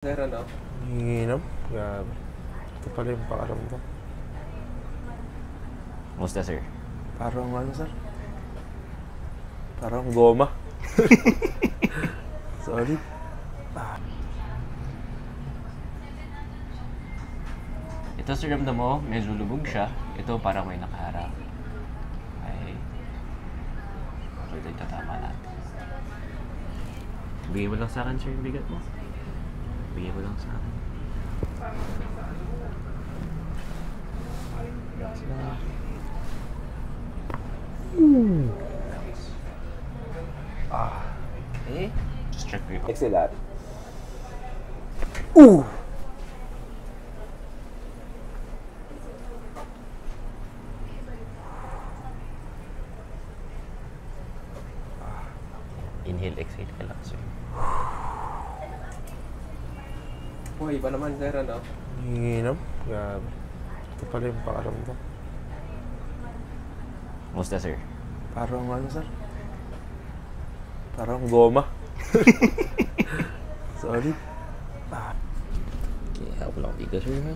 Sir, ano? Nanginginom? Grabe. Ito pala yung pakaramdam. Kumusta, sir? Parang ano, sir? Parang goma. Solid. Ito, sir, ramdam mo, medyo lubog siya. Ito, parang may nakaharap. Ay, ito itatama natin. Bigay mo lang sa akin, sir, yung bigat mo. Bigay mo lang sa akin. Eh? Just check me. Excellent. Inhale, exhale ka lang, sir. Uy, iba naman, sir, ano? Nanginginom? Grabe. Ito pala yung pakaramdam. Kumusta, sir? Parang ano, sir? Parang goma. Solid. Okay, help lang dito, sir, ha?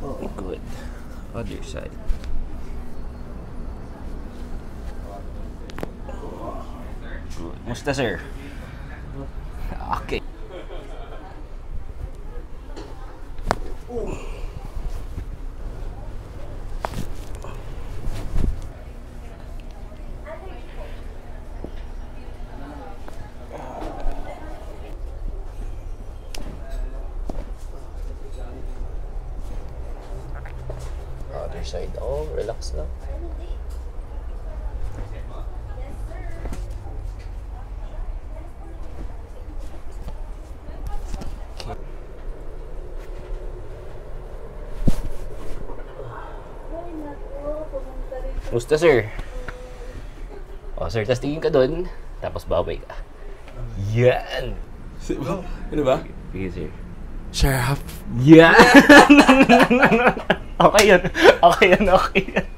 Oh, good. Other side. Good. Kumusta, sir? Okay. Other side. Oh, relax lang. Musta, sir? Oh, sir, tas tingin ka dun. Tapos babay ka. Yan! Ano ba? Sige, sir. Sheriff. Yan! Okay yan. Okay yan, okay yan.